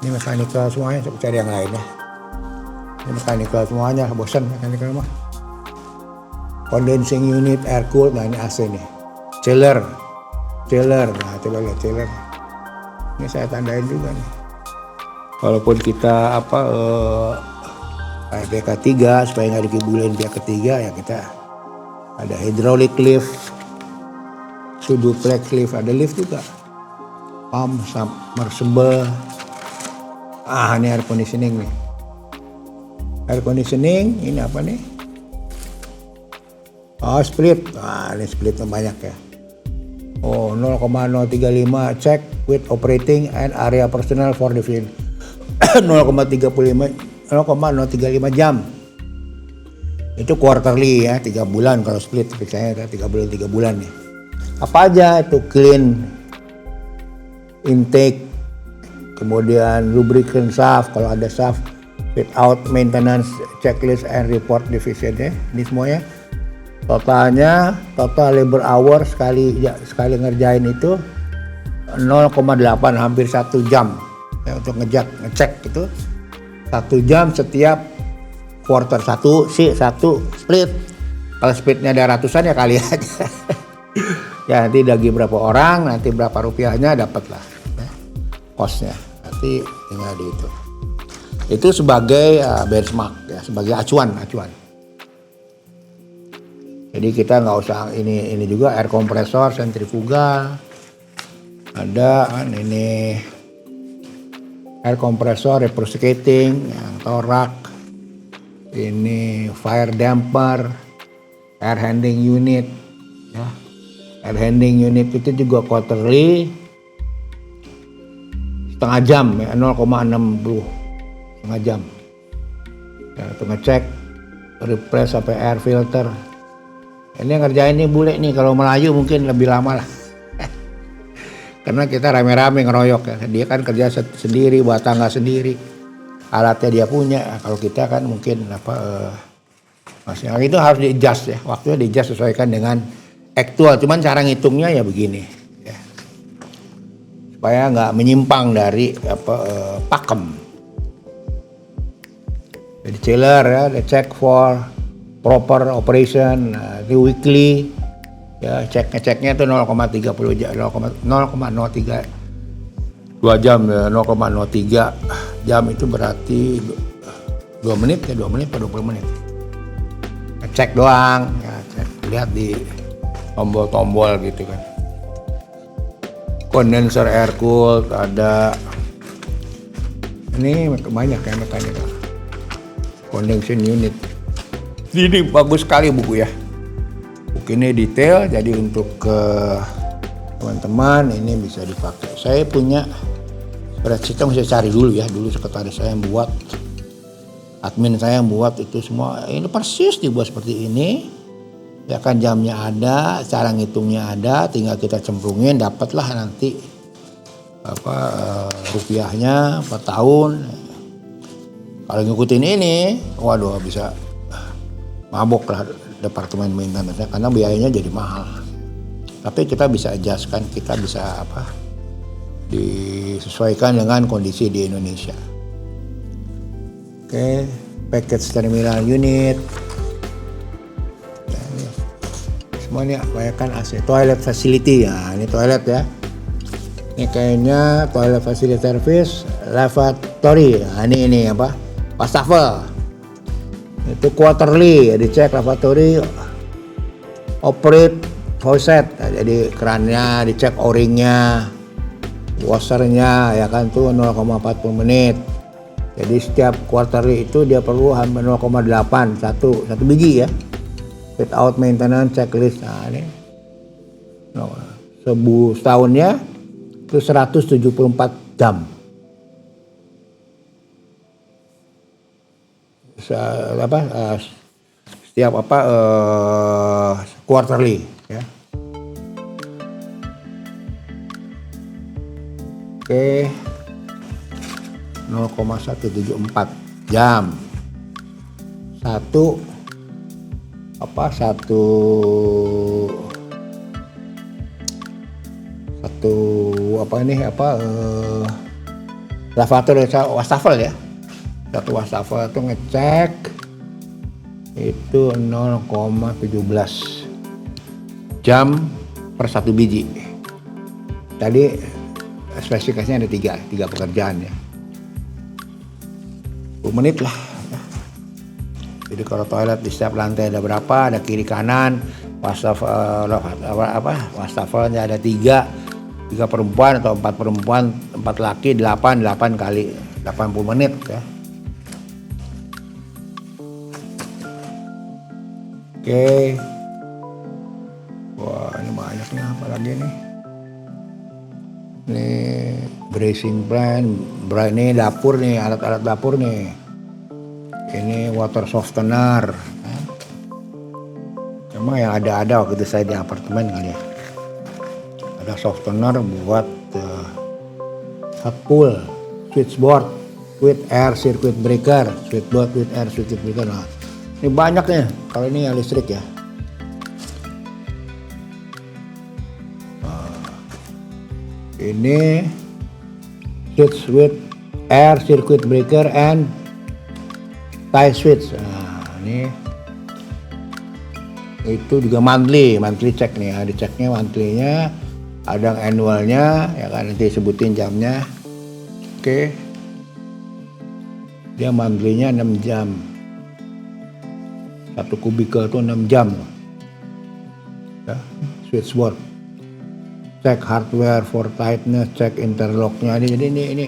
ini mekanikal semuanya, coba cari yang lain ya. Ini mekanikal semuanya, bosan mekanikal mah. Condensing unit, air cool, nah ini AC nih. Chiller, nah coba lihat chiller. Ini saya tandain juga nih. Walaupun kita pihak ketiga supaya nggak dikibulin pihak ketiga ya kita ada hydraulic lift, duplex lift, ada lift juga, pump, submersible. Ini air conditioning nih. Air conditioning ini apa nih? Split. Ini splitnya banyak ya. 0,035 check with operating and area personnel for the field. 0,035 jam. Itu quarterly ya, 3 bulan kalau split, percaya 3 bulan nih. Apa aja itu? Clean intake, kemudian lubricant shaft kalau ada shaft, fit out, maintenance, checklist and report deficient ya. Ini semuanya. Total labor hour sekali ngerjain itu 0,8, hampir 1 jam ya, untuk ngecek itu 1 jam setiap quarter, satu split. Kalau splitnya ada ratusan ya kali aja. Ya nanti bagi berapa orang, nanti berapa rupiahnya dapat lah ya, kosnya. Nanti tinggal di itu sebagai benchmark ya, sebagai acuan. Jadi kita nggak usah ini juga air kompresor, sentrifugal, ada kan ini air kompresor, reciprocating, yang torak, ini fire damper, air handling unit, ya. Air handling unit itu juga quarterly, setengah jam ya, 0,60 setengah jam. Ya, untuk ngecek, replace sampai air filter. Ini ngerjain nih bule nih, kalau Melayu mungkin lebih lama lah. Karena kita rame-rame ngeroyok ya. Dia kan kerja sendiri, buat tangga sendiri. Alatnya dia punya. Kalau kita kan mungkin masih itu harus di-adjust ya. Waktunya di-adjust sesuaikan dengan aktual. Cuman cara ngitungnya ya begini ya. Supaya nggak menyimpang dari pakem. Jadi chiller ya, the check for proper operation, di weekly ya, ngeceknya itu 0,03 2 jam ya, 0,03 jam itu berarti 2 menit ya, 2 menit atau 20 menit. Ngecek doang ya, lihat di tombol-tombol gitu kan. Condenser air cooled ada, ini banyak ya mekanikal. Condensing unit. Ini bagus sekali buku ya. Buku ini detail, jadi untuk teman-teman ini bisa dipakai. Saya punya spreadsheet, saya cari dulu ya. Dulu sekretaris saya yang buat, admin saya yang buat itu semua. Ini persis dibuat seperti ini. Ya kan, jamnya ada, cara ngitungnya ada, tinggal kita cemplungin, dapatlah nanti rupiahnya per tahun. Kalau ngikutin ini, waduh bisa mabok lah departemen maintenance karena biayanya jadi mahal. Tapi kita bisa adjustkan, kita bisa disesuaikan dengan kondisi di Indonesia. Oke, package terminal unit. Nah, ini semuanya kebanyakan AC. Toilet facility ya, ini toilet ya. Ini kayaknya toilet facility service, lavatory. Nah, ini wastafel. Itu quarterly ya, dicek lavatory, operate faucet, jadi kerannya dicek, o-ringnya, washernya ya kan tuh 0,40 menit. Jadi setiap quarterly itu dia perlu hampir 0,8 satu biji ya. Fit out maintenance checklist. Nah ini setahunnya itu 174 jam. Setiap quarterly ya. Oke, 0,174 jam. Satu satu lavator wastafel ya. Satu wastafel itu ngecek itu 0,17 jam per satu biji. Tadi spesifikasinya ada tiga pekerjaan ya. 10 menit lah. Jadi kalau toilet di setiap lantai ada berapa, ada kiri kanan, wastafelnya ada 3 perempuan atau 4 perempuan, 4 laki, 8 kali 80 menit ya. Oke. Wah, ini banyaknya apa lagi nih? Ini bracing plan, ini dapur nih, alat-alat dapur nih. Ini water softener. Emang yang ada waktu itu saya di apartemen kali ya. Ada softener buat hot pool, switchboard with air circuit breaker, switchboard with air circuit breaker. Nah, ini banyak nih. Kalau ini yang listrik ya. Ini switch with air circuit breaker and tie switch. Nah, ini itu juga monthly check nih. Ada ceknya monthly-nya, ada annualnya, ya kan, nanti sebutin jamnya. Oke. Dia monthly-nya 6 jam. 1 kubikel itu 6 jam. Ya, switchboard. Cek hardware for tightness, cek interlocknya. Jadi ini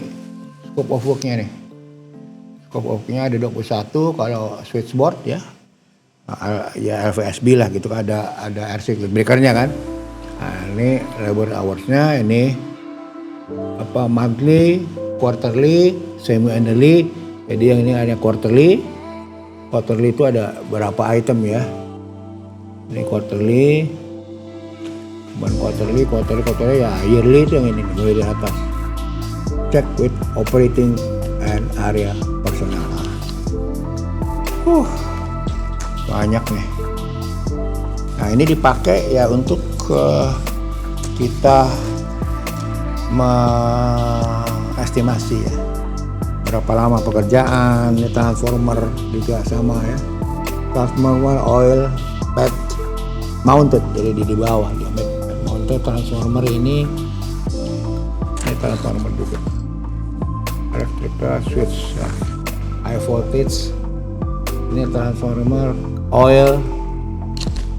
scope of work-nya nih. Scope of work-nya ada 21 kalau switchboard ya. Ya LVSB lah gitu, ada air circuit breaker-nya kan. Nah, ini labor hours-nya, ini monthly, quarterly, semi annually. Jadi yang ini ada quarterly itu ada berapa item ya. Ini quarterly ya, yearly itu yang ini mulai di atas. Check with operating and area personnel. Banyak nih. Nah, ini dipakai ya untuk kita mengestimasi ya berapa lama pekerjaan. Ini transformer juga sama ya, transformer oil pad mounted, jadi di bawah dia mounted transformer ini transformer juga electrical switch ya. High voltage, ini transformer oil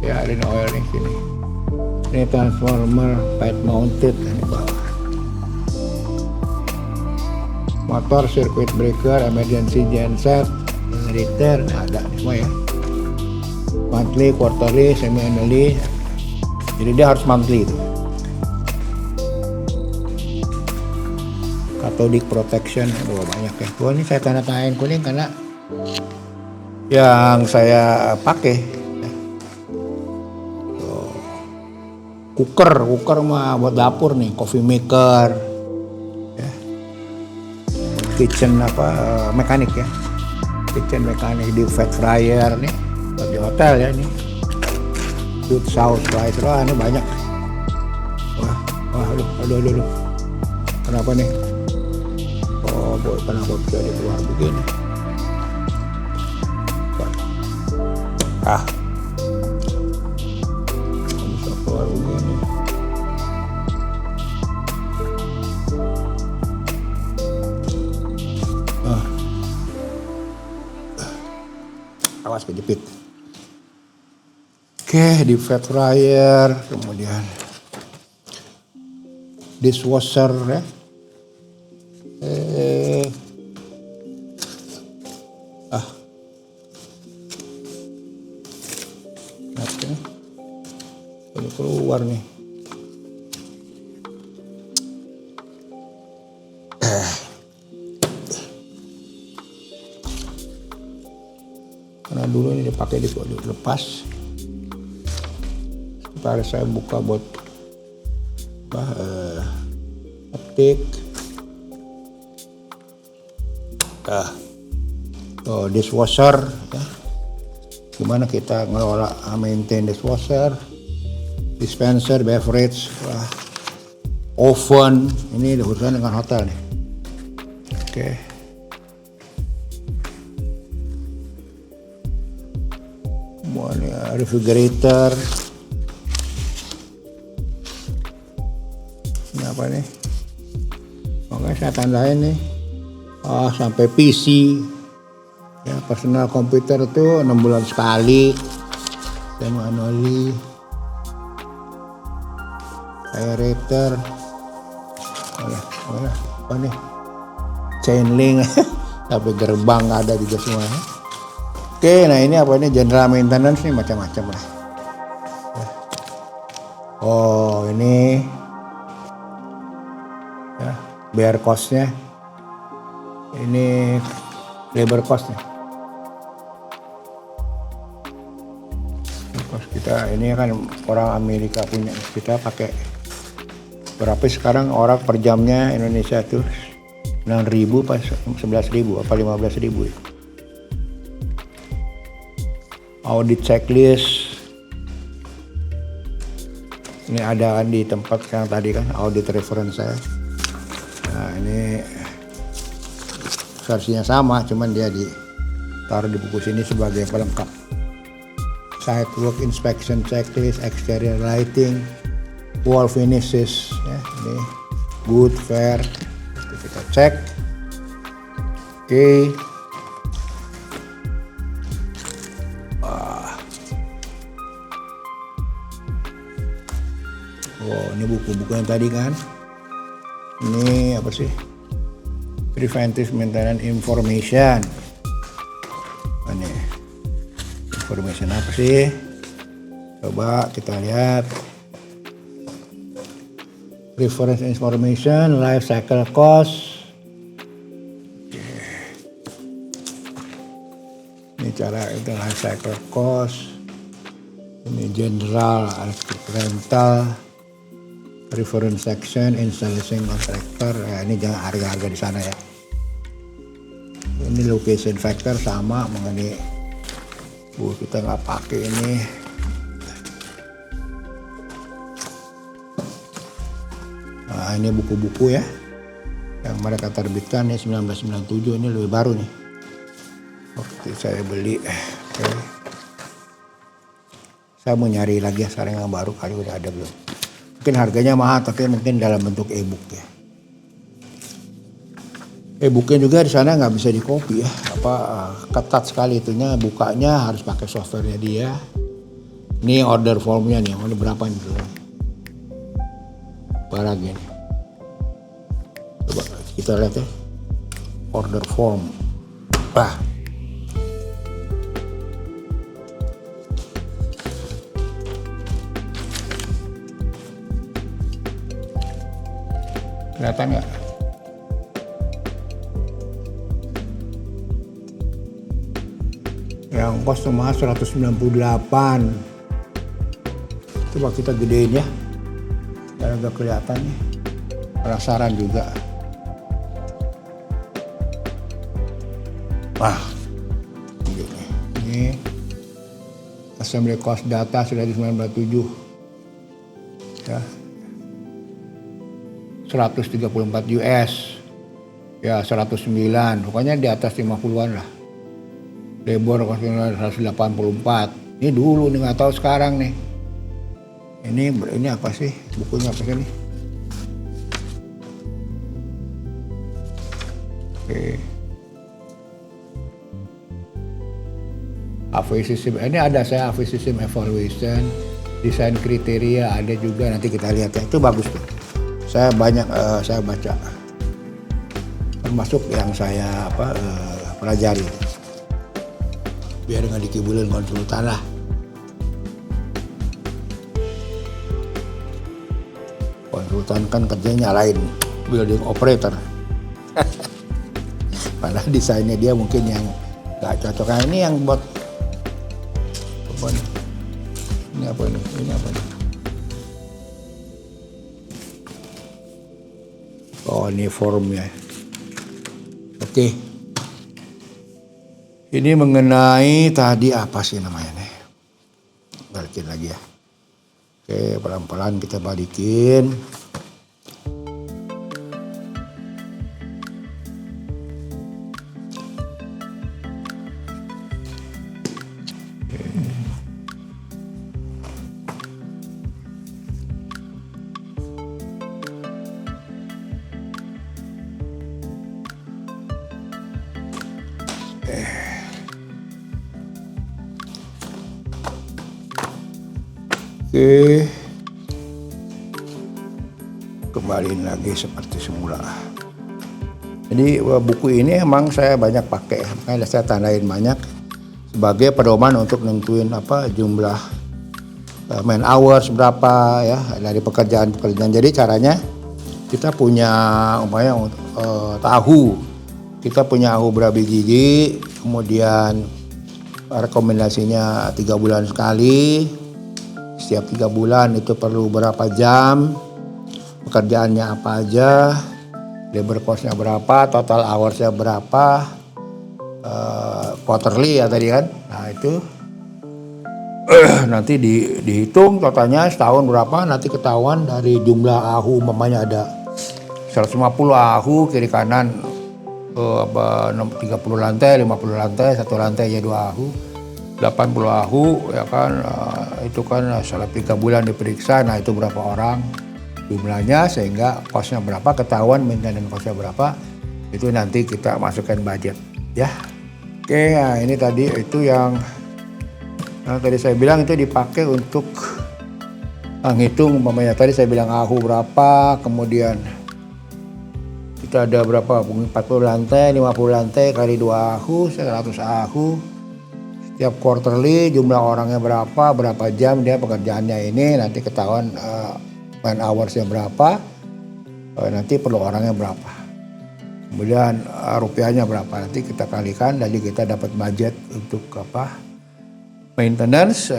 ya, ada ini oil nih sini. Ini transformer pad mounted di bawah. Motor circuit breaker, emergency genset, generator, ada semua ya. Monthly, quarterly, semi annually. Jadi dia harus monthly itu. Cathodic protection, banyak ya. Ini saya tanda tanganin kuning karena yang saya pakai. Cooker mah buat dapur nih, coffee maker, ya. Kitchen mekanik ya, kitchen mekanik, di fat fryer nih, buat di hotel ya nih, food sauce fryer, ini banyak. Aduh, kenapa nih? Kenapa bisa keluar begini? Bisa keluar begini. Awas kejepit. Oke, di fat fryer, kemudian dishwasher ya. Ini keluar nih. Karena dulu ini dipakai dilepas. Sebentar saya buka buat optik. Dishwasher ya. Gimana kita ngelola maintain dishwasher, dispenser, beverage. oven. Ini ada urusan dengan hotel nih. Oke. Ini refrigerator. Ini apa nih? Oke, saya tandain nih. Sampai PC. Ya, personal komputer tuh 6 bulan sekali. Manually. Aerator. Apa nih? Chain link. Sampai gerbang ada juga semuanya. Oke, nah ini apa ini? General maintenance nih, macam-macam lah. Oh, ini ya, biar costnya. Ini labor costnya. Cost kita ini kan orang Amerika punya, kita pakai berapa sekarang orang per jamnya Indonesia tuh 6.000 pas 11.000 apa 15.000 ya. Audit checklist ini ada kan di tempat yang tadi kan audit reference saya. Nah ini versinya sama, cuman dia ditaruh di buku sini sebagai pelengkap. Site work inspection checklist, exterior lighting, wall finishes, ya ini good, fair. Kita cek. Oke. Oh, ini buku-buku yang tadi kan. Ini apa sih? Preventive maintenance information. Ini information apa sih? Coba kita lihat. Reference information, life cycle cost. Ini cara itu life cycle cost. Ini general, rental. Reference section, installation contractor, ya, ini jangan harga-harga di sana ya. Ini location factor sama mengenai kita nggak pakai ini. Nah, ini buku-buku ya yang mereka terbitkan nih 1997, ini lebih baru nih. Waktu saya beli, oke. Saya mau nyari lagi ya sekarang yang baru kali udah ada belum. Mungkin harganya mahal, tapi mungkin dalam bentuk e-book ya. E-booknya juga di sana nggak bisa di copy ya, ketat sekali itunya, bukanya harus pakai softwarenya dia. Ini order formnya nih, ini berapa nih dulu? Barang ini. Coba kita lihat ya, order form. Kelihatan nggak? Yang kos cuma 198. Coba kita gedein ya, biar agak kelihatan nih. Penasaran juga. Ini assembly cost data sudah di 997 ya. 134 US ya, 109, pokoknya di atas 50-an lah. Labor costnya 184. Ini dulu nih, nggak tahu sekarang nih. Ini apa sih bukunya, apa sih nih? Oke. AV system ini ada, saya AV system evaluation, desain kriteria ada juga, nanti kita lihat ya, itu bagus tuh. Saya banyak saya baca, termasuk yang saya pelajari, biar nggak dikibulin konsultan lah. Konsultan kan kerjanya nyalain building operator, padahal desainnya dia mungkin yang nggak cocok. Nah, ini yang buat apa nih? Ini apa nih? Ini apa nih? Oh, ini formnya. Oke. Ini mengenai tadi apa sih namanya nih? Balikin lagi ya. Oke, pelan-pelan kita balikin. Oke. Kembaliin lagi seperti semula. Jadi buku ini emang saya banyak pakai, makanya saya tandain banyak sebagai pedoman untuk nentuin jumlah man hours berapa ya dari pekerjaan. Jadi caranya kita punya tahu, kita punya tahu berapa gigi, kemudian rekomendasinya 3 bulan sekali, setiap 3 bulan itu perlu berapa jam, pekerjaannya apa aja, labor cost-nya berapa, total hours-nya berapa, quarterly ya tadi kan. Nah itu nanti dihitung totalnya setahun berapa, nanti ketahuan dari jumlah ahu, umpamanya ada 150 ahu kiri kanan, 30 lantai, 50 lantai, satu lantai ya 2 ahu, 80 ahu ya kan, itu kan selama 3 bulan diperiksa, nah itu berapa orang jumlahnya, sehingga cost-nya berapa, ketahuan maintenance cost-nya berapa, itu nanti kita masukkan budget ya. Oke, nah ini tadi itu yang tadi saya bilang itu dipakai untuk menghitung, umpamanya tadi saya bilang ahu berapa, kemudian kita ada berapa, 40 lantai, 50 lantai kali 2 ahu, 100 ahu. Setiap quarterly jumlah orangnya berapa jam dia pekerjaannya ini, nanti ketahuan man hours-nya berapa, nanti perlu orangnya berapa, kemudian rupiahnya berapa, nanti kita kalikan, jadi kita dapat budget untuk maintenance.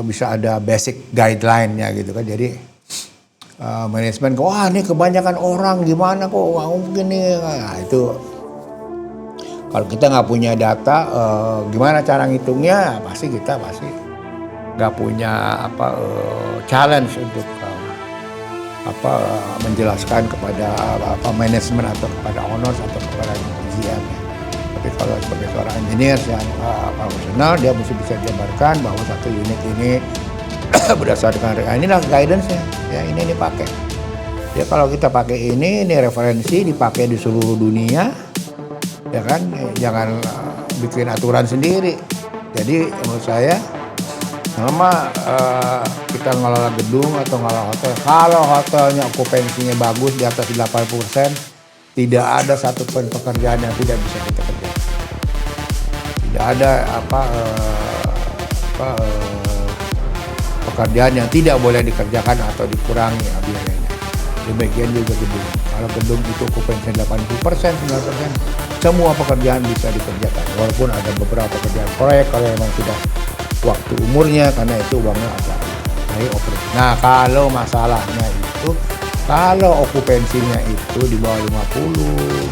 Bisa ada basic guideline-nya gitu kan. Jadi manajemen, wah ini kebanyakan orang gimana kok mungkin nih, nah itu kalau kita nggak punya data, gimana cara ngitungnya, pasti nggak punya challenge untuk menjelaskan kepada manajemen atau kepada owners atau kepada GM. Tapi kalau sebagai seorang engineer yang profesional, dia mesti bisa jabarkan bahwa satu unit ini berdasarkan inilah guidance-nya, ya ini pakai. Ya kalau kita pakai ini referensi dipakai di seluruh dunia, ya kan, jangan bikin aturan sendiri. Jadi menurut saya, selama kita ngelola gedung atau ngelola hotel, kalau hotelnya okupansinya bagus di atas 80%, tidak ada satupun pekerjaan yang tidak bisa kita kerjakan. Tidak ada pekerjaan yang tidak boleh dikerjakan atau dikurangi biayanya. Demikian juga gedung. Kalau gedung itu okupansi 80%, 9%, semua pekerjaan bisa dikerjakan. Walaupun ada beberapa pekerjaan proyek kalau memang sudah waktu umurnya, karena itu uangnya agak dari operasi. Nah kalau masalahnya itu, kalau okupansinya itu di bawah 50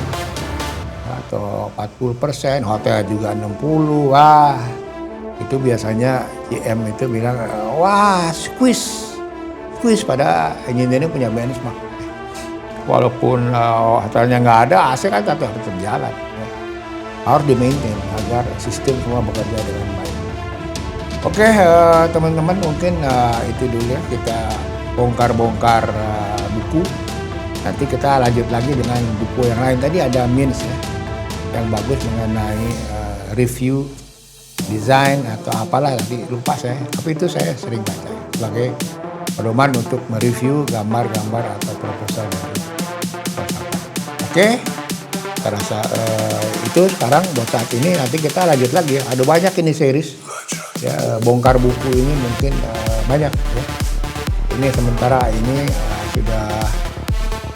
atau 40%, hotel juga 60, wah itu biasanya GM itu bilang, wah squeeze pada engineering punya benchmark. Walaupun hotelnya nggak ada, AC kan tetap harus berjalan. Ya. Harus di-maintain agar sistem semua bekerja dengan baik. Oke, teman-teman, mungkin itu dulu ya, kita bongkar-bongkar buku. Nanti kita lanjut lagi dengan buku yang lain. Tadi ada Mins ya, yang bagus mengenai review, desain atau apalah, nanti lupa saya. Tapi itu saya sering baca sebagai pedoman untuk mereview gambar-gambar atau proposal dari konsultan. Oke, saya rasa itu sekarang buat saat ini. Nanti kita lanjut lagi ya. Ada banyak ini series. Ya, bongkar buku ini mungkin banyak ya. Ini sementara ini sudah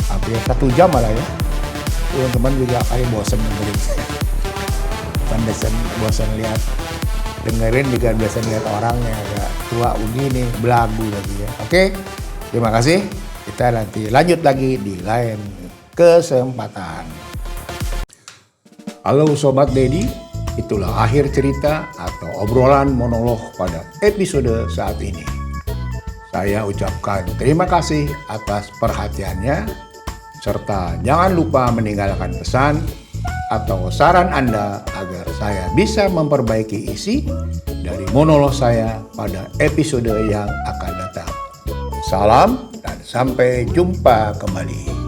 hampir 1 jam malah ya. Teman-teman juga kali bosan dengerin saya. Bosan lihat, dengerin juga biasa lihat orang yang agak tua begini, belagu lagi ya. Oke, terima kasih. Kita nanti lanjut lagi di lain kesempatan. Halo Sobat Dedi, itulah akhir cerita atau obrolan monolog pada episode saat ini. Saya ucapkan terima kasih atas perhatiannya, serta jangan lupa meninggalkan pesan atau saran Anda agar saya bisa memperbaiki isi dari monolog saya pada episode yang akan datang. Salam dan sampai jumpa kembali.